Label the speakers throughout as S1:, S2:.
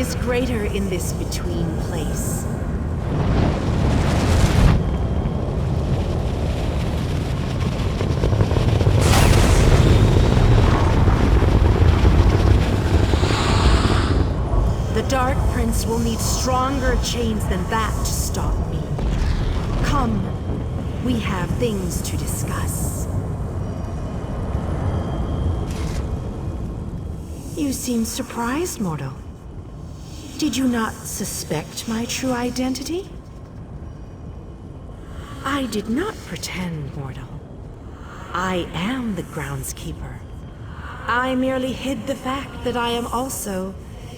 S1: is greater in this between place. The Dark Prince will need stronger chains than that to stop me. Come, we have things to discuss. You seem surprised, mortal. Did you not suspect my true identity? I did not pretend, mortal. I am the groundskeeper. I merely hid the fact that I am also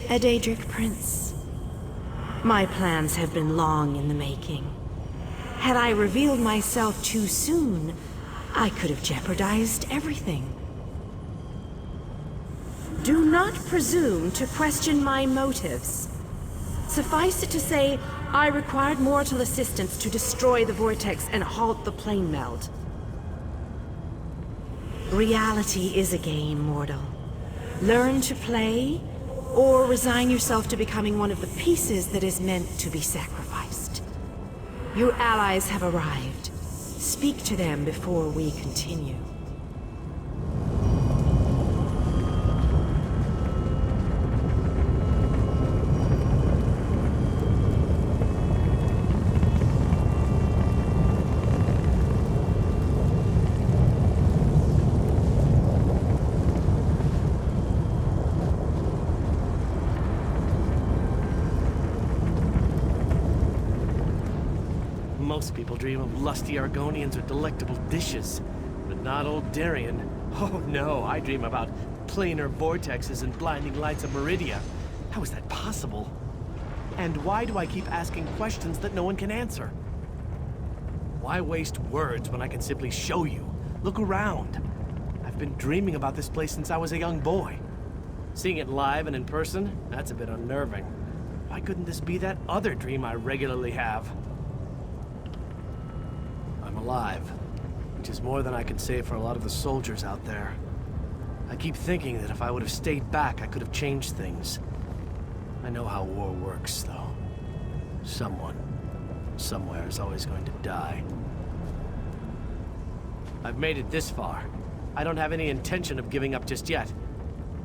S1: a Daedric prince. My plans have been long in the making. Had I revealed myself too soon, I could have jeopardized everything. Do not presume to question my motives. Suffice it to say, I required mortal assistance to destroy the vortex and halt the plane meld. Reality is a game, mortal. Learn to play, or resign yourself to becoming one of the pieces that is meant to be sacrificed. Your allies have arrived. Speak to them before we continue.
S2: Most people dream of lusty Argonians or delectable dishes, but not old Darien. Oh no, I dream about planar vortexes and blinding lights of Meridia. How is that possible? And why do I keep asking questions that no one can answer? Why waste words when I can simply show you? Look around. I've been dreaming about this place since I was a young boy. Seeing it live and in person, that's a bit unnerving. Why couldn't this be that other dream I regularly have? I'm alive, which is more than I can say for a lot of the soldiers out there. I keep thinking that if I would have stayed back, I could have changed things. I know how war works, though. Someone, somewhere is always going to die. I've made it this far. I don't have any intention of giving up just yet.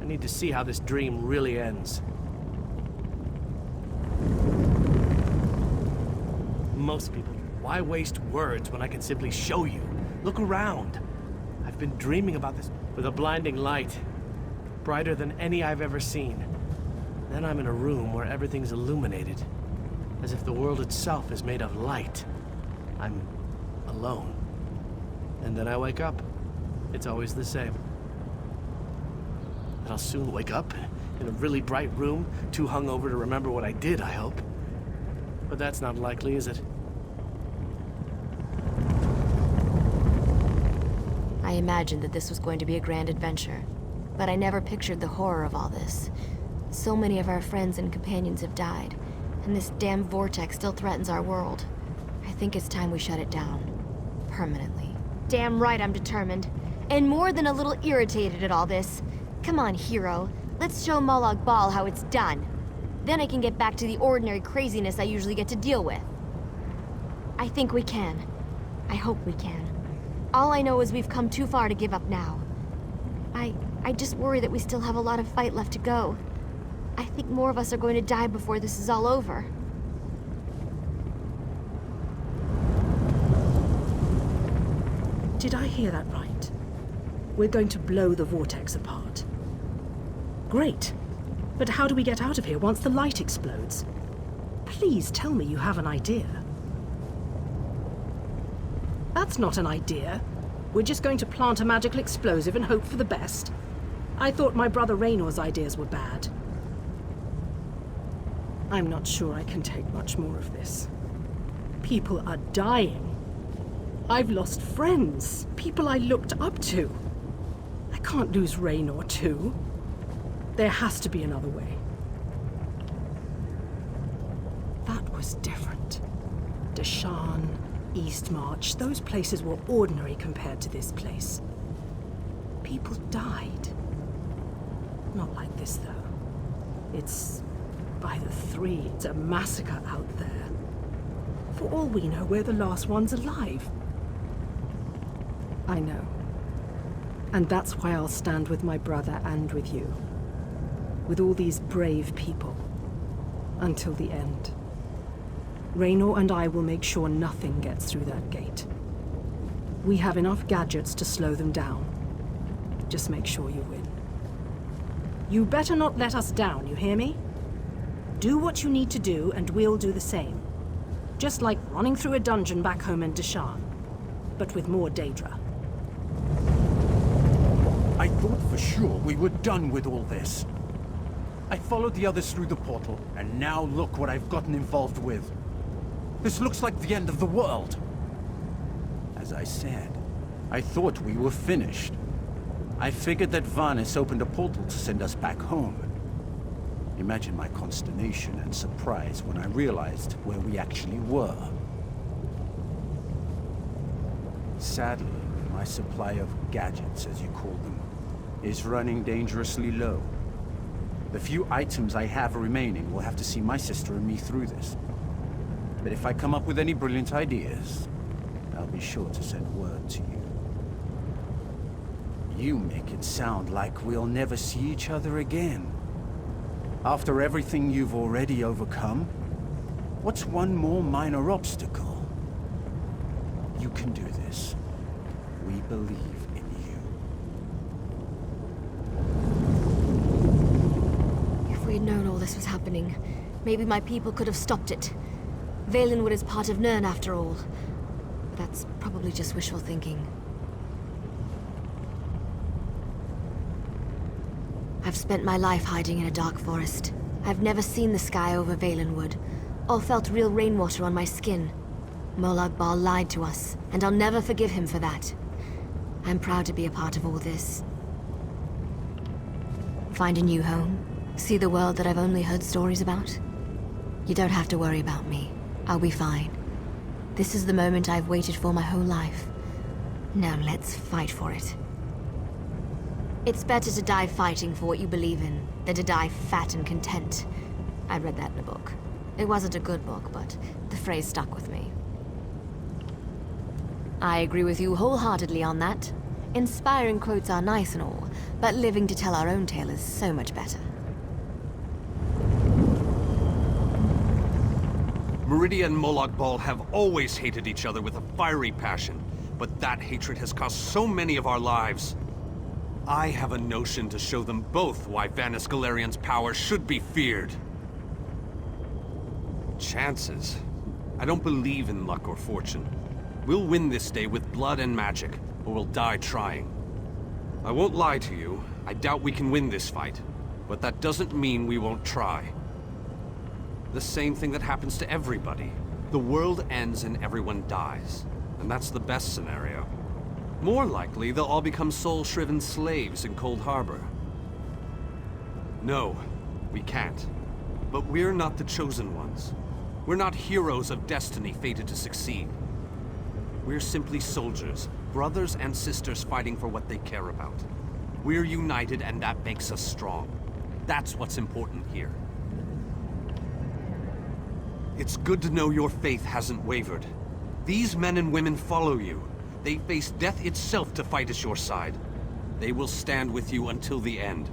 S2: I need to see how this dream really ends. Most people, why waste words when I can simply show you? Look around. I've been dreaming about this with a blinding light, brighter than any I've ever seen. Then I'm in a room where everything's illuminated, as if the world itself is made of light. I'm alone. And then I wake up. It's always the same. And I'll soon wake up in a really bright room, too hungover to remember what I did, I hope. But that's not likely, is it?
S3: I imagined that this was going to be a grand adventure, but I never pictured the horror of all this. So many of our friends and companions have died, and this damn vortex still threatens our world. I think it's time we shut it down. Permanently. Damn right I'm determined. And more than a little irritated at all this. Come on, hero. Let's show Molag Bal how it's done. Then I can get back to the ordinary craziness I usually get to deal with. I think we can. I hope we can. All I know is we've come too far to give up now. I just worry that we still have a lot of fight left to go. I think more of us are going to die before this is all over.
S1: Did I hear that right? We're going to blow the vortex apart. Great. But how do we get out of here once the light explodes? Please tell me you have an idea. That's not an idea. We're just going to plant a magical explosive and hope for the best. I thought my brother Raynor's ideas were bad. I'm not sure I can take much more of this. People are dying. I've lost friends, people I looked up to. I can't lose Raynor too. There has to be another way. That was different. Deshan, Eastmarch, those places were ordinary compared to this place. People died. Not like this, though. It's
S4: By the three, it's a massacre out there. For all we know, we're the last ones alive. I know. And that's why I'll stand with my brother and with you. With all these brave people. Until the end. Raynor and I will make sure nothing gets through that gate. We have enough gadgets to slow them down. Just make sure you win. You better not let us down, you hear me? Do what you need to do, and we'll do the same. Just like running through a dungeon back home in Deshan. But with more Daedra.
S5: I thought for sure we were done with all this. I followed the others through the portal, and now look what I've gotten involved with. This looks like the end of the world. As I said, I thought we were finished. I figured that Varnis opened a portal to send us back home. Imagine my consternation and surprise when I realized where we actually were. Sadly, my supply of gadgets, as you call them, is running dangerously low. The few items I have remaining will have to see my sister and me through this. But if I come up with any brilliant ideas, I'll be sure to send word to you. You make it sound like we'll never see each other again. After everything you've already overcome, what's one more minor obstacle? You can do this. We believe in you.
S3: If we had known all this was happening, maybe my people could have stopped it. Valenwood is part of Nirn after all. But that's probably just wishful thinking. I've spent my life hiding in a dark forest. I've never seen the sky over Valenwood, or felt real rainwater on my skin. Molag Bal lied to us, and I'll never forgive him for that. I'm proud to be a part of all this. Find a new home, see the world that I've only heard stories about. You don't have to worry about me. I'll be fine. This is the moment I've waited for my whole life. Now let's fight for it. It's better to die fighting for what you believe in, than to die fat and content. I read that in a book. It wasn't a good book, but the phrase stuck with me. I agree with you wholeheartedly on that. Inspiring quotes are nice and all, but living to tell our own tale is so much better.
S6: Meridia and Molag Bal have always hated each other with a fiery passion, but that hatred has cost so many of our lives. I have a notion to show them both why Vanis Galarian's power should be feared. Chances? I don't believe in luck or fortune. We'll win this day with blood and magic, or we'll die trying. I won't lie to you, I doubt we can win this fight, but that doesn't mean we won't try. The same thing that happens to everybody. The world ends and everyone dies, and that's the best scenario. More likely, they'll all become soul-shriven slaves in Cold Harbor. No, we can't. But we're not the chosen ones. We're not heroes of destiny fated to succeed. We're simply soldiers, brothers and sisters fighting for what they care about. We're united and that makes us strong. That's what's important here. It's good to know your faith hasn't wavered. These men and women follow you. They face death itself to fight at your side. They will stand with you until the end.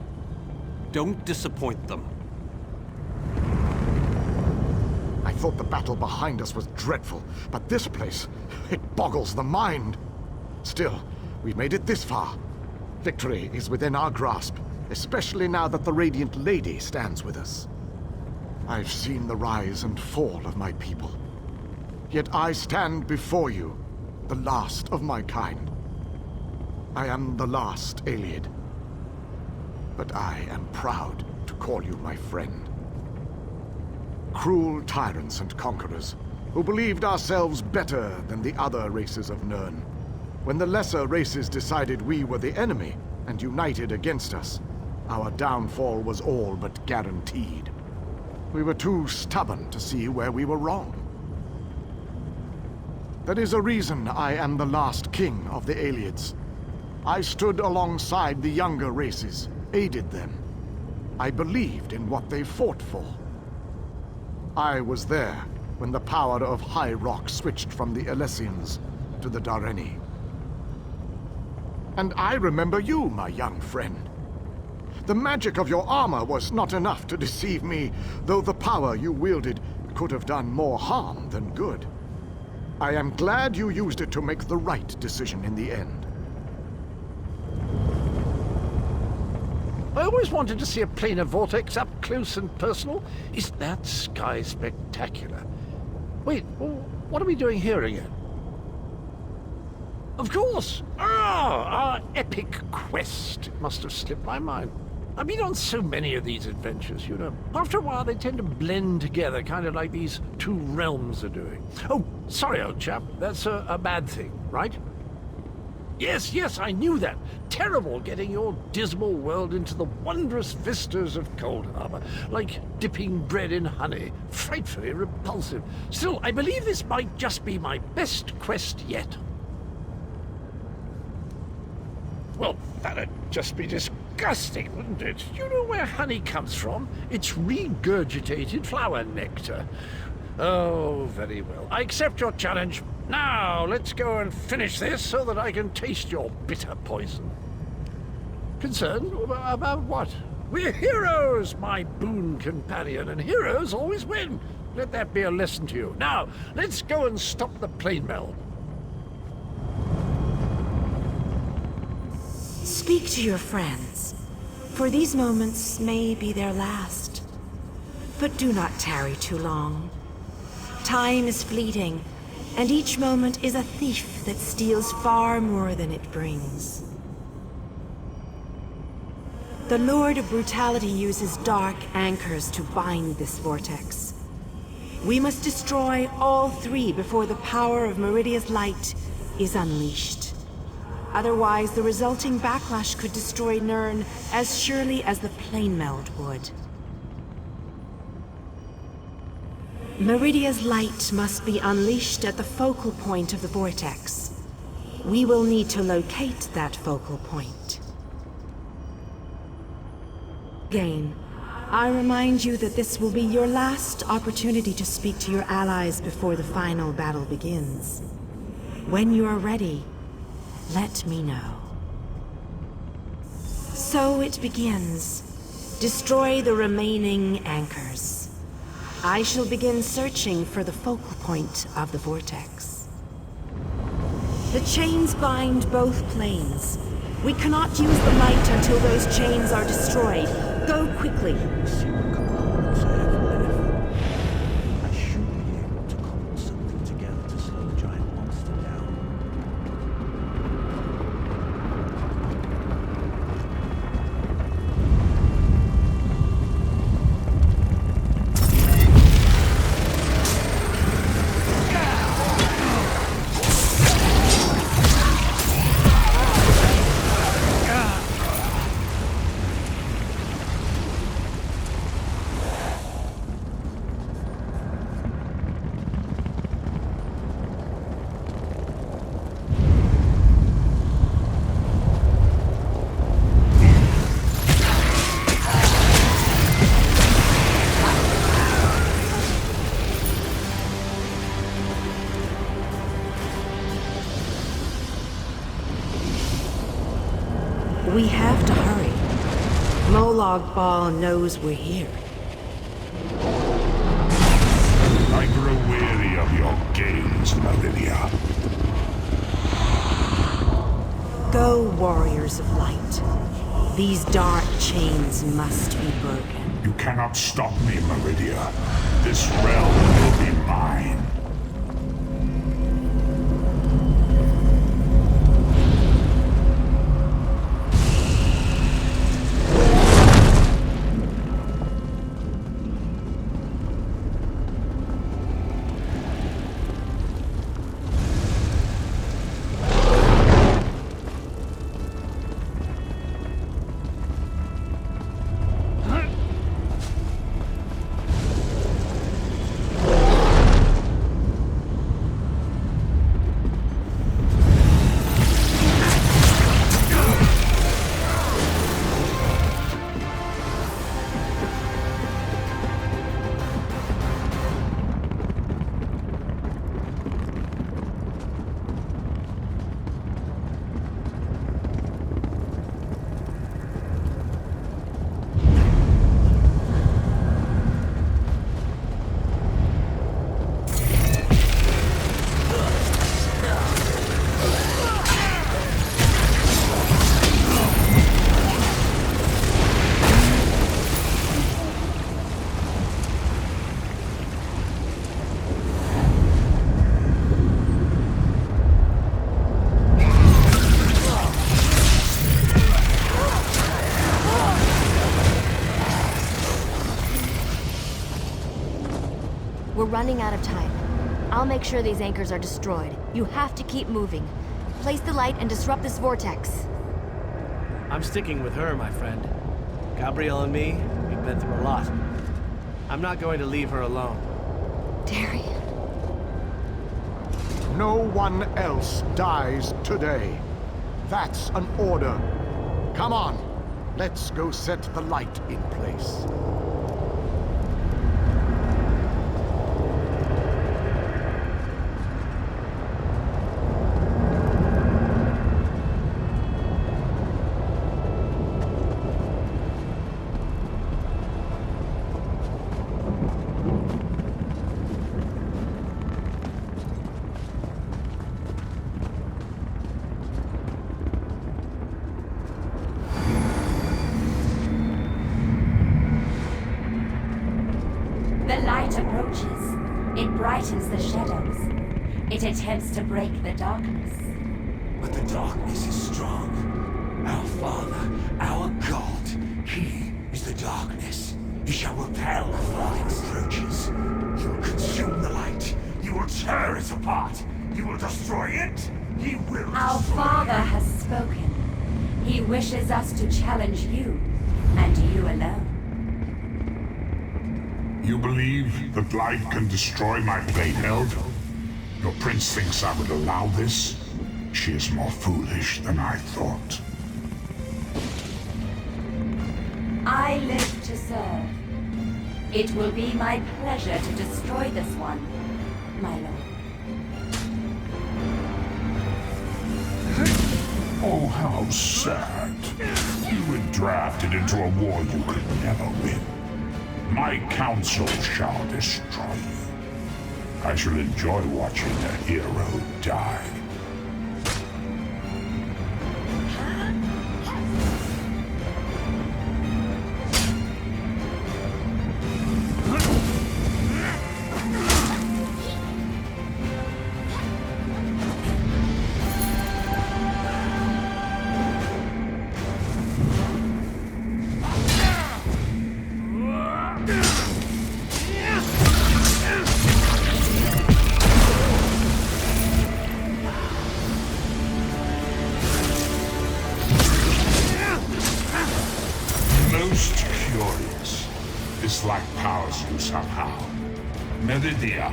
S6: Don't disappoint them.
S7: I thought the battle behind us was dreadful, but this place, it boggles the mind. Still, we've made it this far. Victory is within our grasp, especially now that the Radiant Lady stands with us. I've seen the rise and fall of my people. Yet I stand before you, the last of my kind. I am the last Aliad. But I am proud to call you my friend. Cruel tyrants and conquerors, who believed ourselves better than the other races of Nirn. When the lesser races decided we were the enemy and united against us, our downfall was all but guaranteed. We were too stubborn to see where we were wrong. There is a reason I am the last king of the Aliads. I stood alongside the younger races, aided them. I believed in what they fought for. I was there when the power of High Rock switched from the Alessians to the Dareni. And I remember you, my young friend. The magic of your armor was not enough to deceive me, though the power you wielded could have done more harm than good. I am glad you used it to make the right decision in the end.
S8: I always wanted to see a planar vortex up close and personal. Isn't that sky spectacular? Wait, what are we doing here again? Of course! Ah, our epic quest. It must have slipped my mind. I've been on so many of these adventures, you know. After a while, they tend to blend together, kind of like these two realms are doing. Oh, sorry, old chap. That's a bad thing, right? Yes, I knew that. Terrible getting your dismal world into the wondrous vistas of Cold Harbor, like dipping bread in honey. Frightfully repulsive. Still, I believe this might just be my best quest yet. Well, that'd just be disgusting, wouldn't it? You know where honey comes from? It's regurgitated flower nectar. Oh, very well. I accept your challenge. Now, let's go and finish this so that I can taste your bitter poison. Concerned about what? We're heroes, my boon companion, and heroes always win. Let that be a lesson to you. Now, let's go and stop the plane meld.
S1: Speak to your friends, for these moments may be their last. But do not tarry too long. Time is fleeting, and each moment is a thief that steals far more than it brings. The Lord of Brutality uses dark anchors to bind this vortex. We must destroy all three before the power of Meridia's light is unleashed. Otherwise, the resulting backlash could destroy Nirn as surely as the plane meld would. Meridia's light must be unleashed at the focal point of the vortex. We will need to locate that focal point. Gain, I remind you that this will be your last opportunity to speak to your allies before the final battle begins. When you are ready, let me know. So it begins. Destroy the remaining anchors. I shall begin searching for the focal point of the vortex. The chains bind both planes. We cannot use the light until those chains are destroyed. Go quickly.
S5: See what components I have left. I should be able to cobble something together to slow the giant monster down.
S1: We have to hurry. Molag Bal knows we're here.
S9: I grow weary of your games, Meridia.
S1: Go, warriors of light. These dark chains must be broken.
S9: You cannot stop me, Meridia. This realm will be mine.
S3: running out of time. I'll make sure these anchors are destroyed. You have to keep moving. Place the light and disrupt this vortex.
S2: I'm sticking with her, my friend. Gabrielle and me, we've been through a lot. I'm not going to leave her alone.
S3: Darian.
S7: No one else dies today. That's an order. Come on, let's go set the light in place.
S10: The light approaches. It brightens the shadows. It attempts to break the darkness.
S9: But the darkness is strong. Our Father, our God, He is the darkness. He shall repel while it approaches. He will consume the light. He will tear it apart. He will destroy it. He will
S10: Our
S9: destroy
S10: Father
S9: it.
S10: has spoken. He wishes us to challenge you, and you alone.
S9: You believe that light can destroy my blade held? Your prince thinks I would allow this? She is more foolish than I thought.
S10: I live to serve. It will be my pleasure to destroy this one, my lord.
S9: Oh, how sad. You were drafted into a war you could never win. My counsel shall destroy you. I shall enjoy watching a hero die. Most curious. This light powers you somehow. Meridia,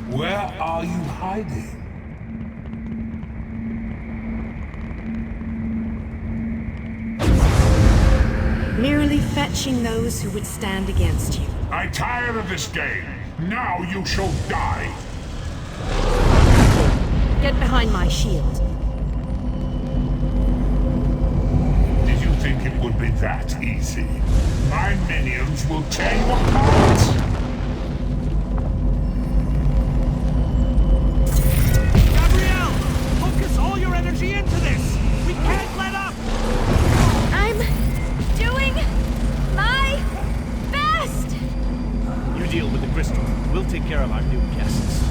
S9: where are you hiding?
S1: Merely fetching those who would stand against you.
S9: I'm tired of this game. Now you shall die.
S1: Get behind my shield.
S9: Did you think it would be that easy? My minions will tear you apart.
S2: Gabrielle! Focus all your energy into this! We can't let up!
S3: I'm doing my best!
S2: You deal with the crystal. We'll take care of our new guests.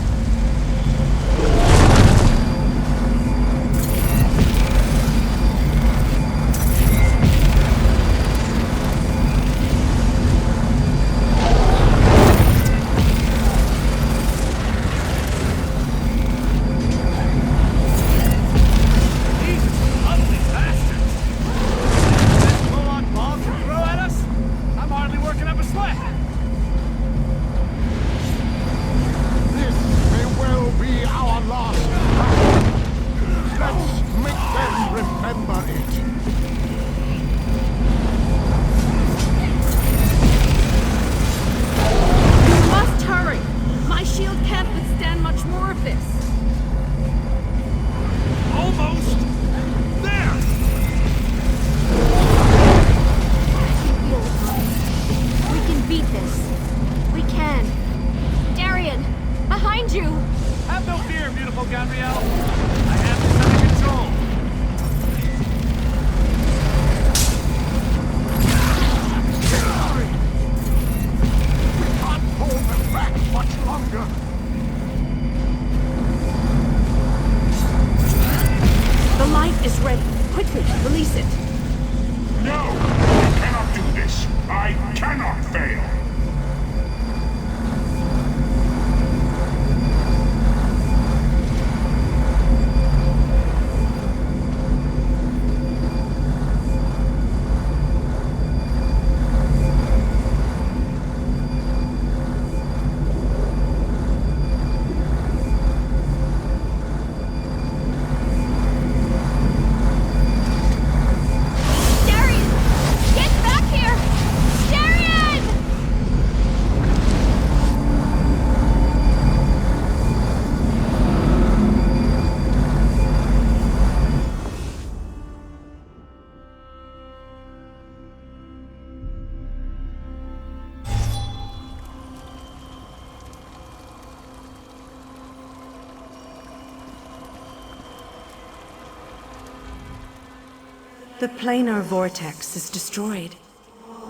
S1: The planar vortex is destroyed.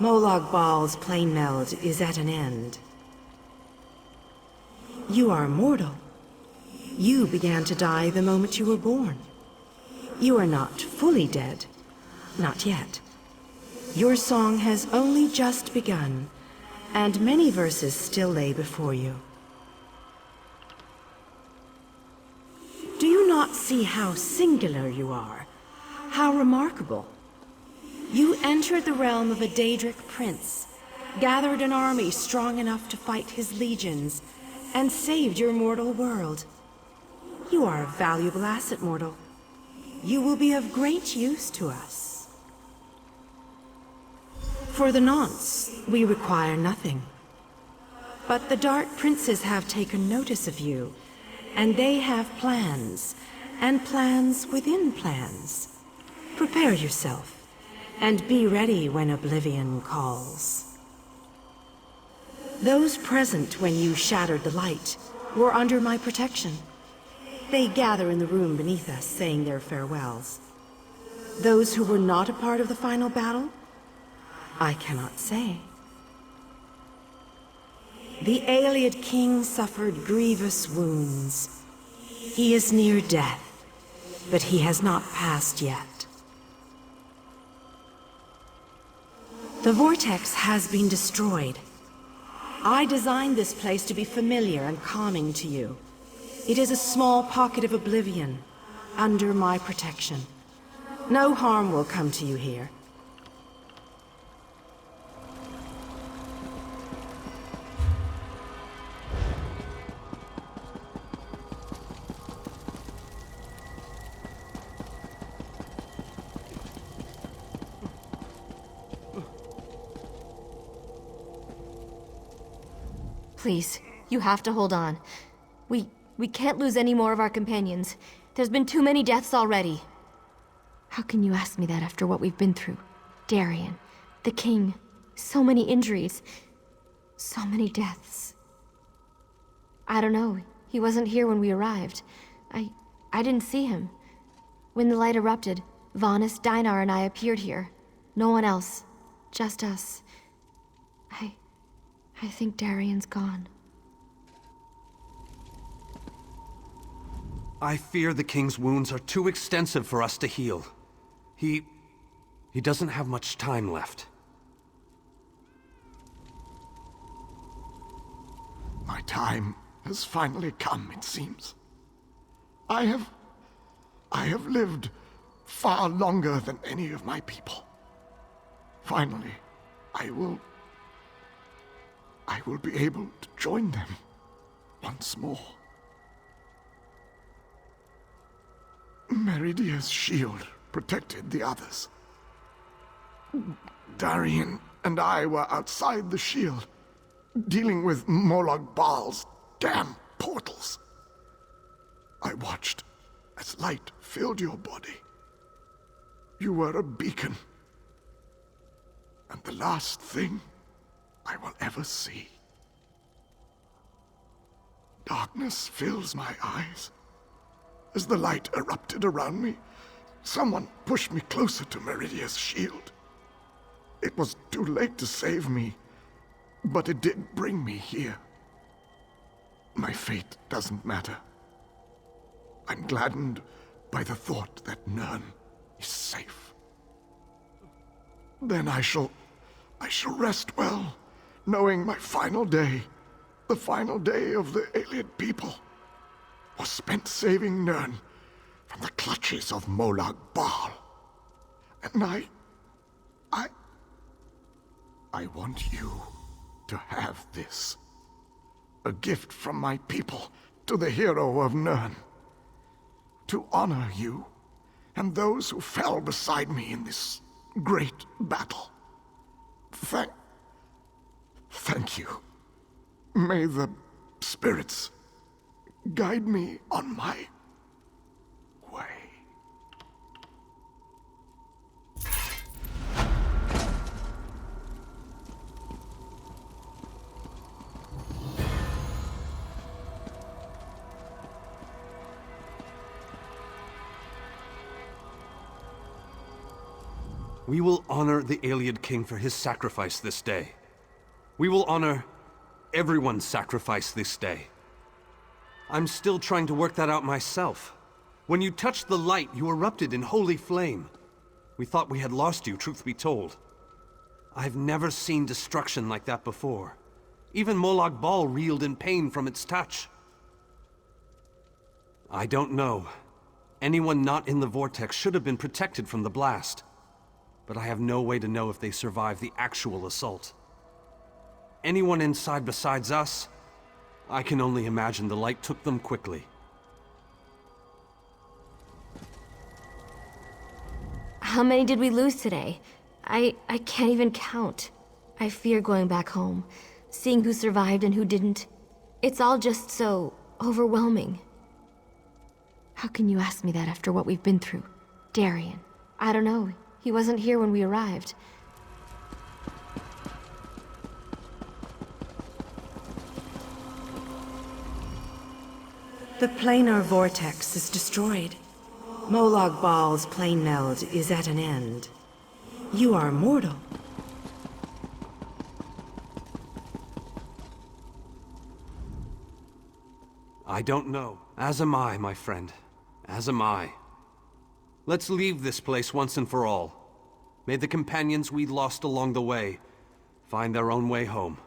S1: Molag Bal's plane meld is at an end. You are mortal. You began to die the moment you were born. You are not fully dead. Not yet. Your song has only just begun, and many verses still lay before you. Do you not see how singular you are? How remarkable? You entered the realm of a Daedric prince, gathered an army strong enough to fight his legions, and saved your mortal world. You are a valuable asset, mortal. You will be of great use to us. For the nonce, we require nothing. But the Dark Princes have taken notice of you, and they have plans, and plans within plans. Prepare yourself, and be ready when Oblivion calls. Those present when you shattered the light were under my protection. They gather in the room beneath us, saying their farewells. Those who were not a part of the final battle, I cannot say. The Aliad King suffered grievous wounds. He is near death, but he has not passed yet. The vortex has been destroyed. I designed this place to be familiar and calming to you. It is a small pocket of oblivion, under my protection. No harm will come to you here.
S3: Please, you have to hold on. We can't lose any more of our companions. There's been too many deaths already. How can you ask me that after what we've been through? Darien, the king, so many injuries, so many deaths. I don't know. He wasn't here when we arrived. I didn't see him. When the light erupted, Vanis, Dinar, and I appeared here. No one else. Just us. I think Darien's gone.
S6: I fear the king's wounds are too extensive for us to heal. He doesn't have much time left.
S7: My time has finally come, it seems. I have lived far longer than any of my people. Finally, I will be able to join them once more. Meridia's shield protected the others. Darien and I were outside the shield, dealing with Molag Bal's damn portals. I watched as light filled your body. You were a beacon, and the last thing I will ever see. Darkness fills my eyes. As the light erupted around me, someone pushed me closer to Meridia's shield. It was too late to save me, but it did bring me here. My fate doesn't matter. I'm gladdened by the thought that Nern is safe. Then I shall rest well, knowing my final day, the final day of the Aliad people, was spent saving Nern from the clutches of Molag Bal. And I want you to have this. A gift from my people to the hero of Nern. To honor you and those who fell beside me in this great battle. Thank you. May the spirits guide me on my way.
S6: We will honor the Aliad King for his sacrifice this day. We will honor everyone's sacrifice this day. I'm still trying to work that out myself. When you touched the light, you erupted in holy flame. We thought we had lost you, truth be told. I've never seen destruction like that before. Even Molag Bal reeled in pain from its touch. I don't know. Anyone not in the Vortex should have been protected from the blast. But I have no way to know if they survived the actual assault. Anyone inside besides us, I can only imagine the light took them quickly.
S3: How many did we lose today? I can't even count. I fear going back home, seeing who survived and who didn't. It's all just so overwhelming. How can you ask me that after what we've been through? Darien. I don't know. He wasn't here when we arrived.
S1: The planar vortex is destroyed. Molag Bal's plane meld is at an end. You are mortal.
S6: I don't know. As am I, my friend. As am I. Let's leave this place once and for all. May the companions we lost along the way find their own way home.